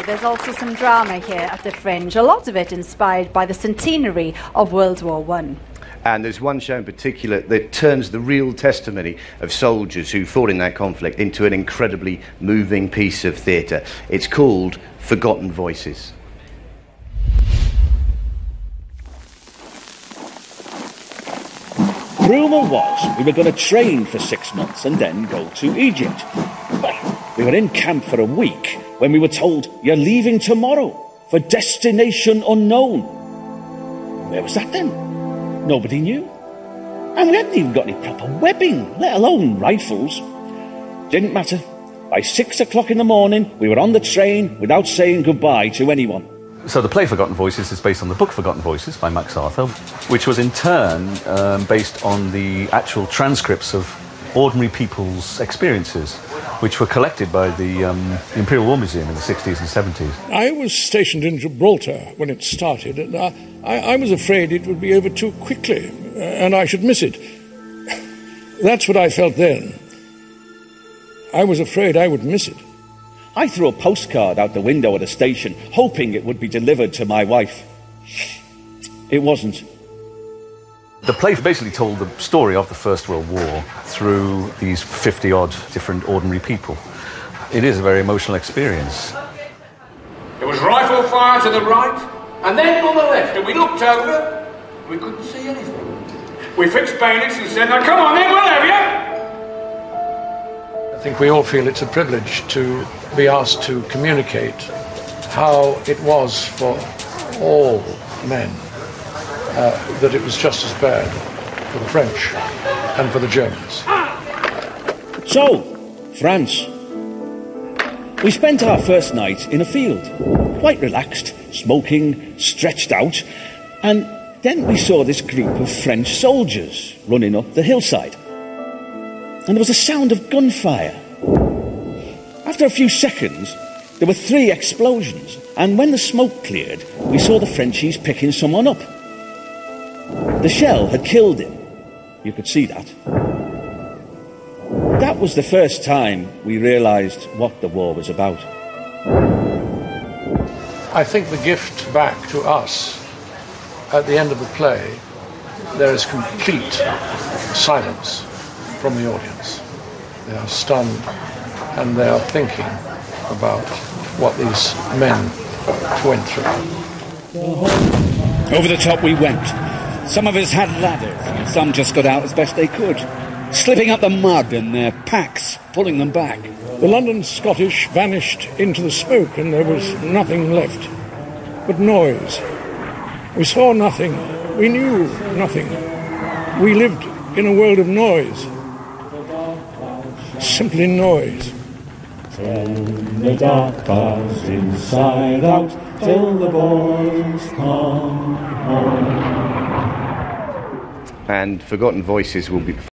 comedy, there's also some drama here at the Fringe, a lot of it inspired by the centenary of World War I. And there's one show in particular that turns the real testimony of soldiers who fought in that conflict into an incredibly moving piece of theatre. It's called Forgotten Voices. Rumour was we were going to train for 6 months and then go to Egypt. Well, we were in camp for a week when we were told, "You're leaving tomorrow for destination unknown." Where was that then? Nobody knew. And we hadn't even got any proper webbing, let alone rifles. Didn't matter. By 6 o'clock in the morning, we were on the train without saying goodbye to anyone. So the play Forgotten Voices is based on the book Forgotten Voices by Max Arthur, which was in turn based on the actual transcripts of ordinary people's experiences, which were collected by the Imperial War Museum in the 60s and 70s. I was stationed in Gibraltar when it started, and I was afraid it would be over too quickly, and I should miss it. That's what I felt then. I was afraid I would miss it. I threw a postcard out the window at the station, hoping it would be delivered to my wife. It wasn't. The play basically told the story of the First World War through these 50-odd different ordinary people. It is a very emotional experience. There was rifle fire to the right, and then on the left, and we looked over, we couldn't see anything. We fixed bayonets and said, "Now come on then, we'll have you!" I think we all feel it's a privilege to be asked to communicate how it was for all men, that it was just as bad for the French and for the Germans. So, France. We spent our first night in a field, quite relaxed, smoking, stretched out, and then we saw this group of French soldiers running up the hillside. And there was a sound of gunfire. After a few seconds, there were 3 explosions, and when the smoke cleared, we saw the Frenchies picking someone up. The shell had killed him. You could see that. That was the first time we realised what the war was about. I think the gift back to us, at the end of the play, there is complete silence from the audience. They are stunned and they are thinking about what these men went through. Over the top we went. Some of us had ladders, and some just got out as best they could, slipping up the mud and their packs pulling them back. The London Scottish vanished into the smoke and there was nothing left but noise. We saw nothing. We knew nothing. We lived in a world of noise. Simply noise. From the dark past inside out till the boys come home. And Forgotten Voices will be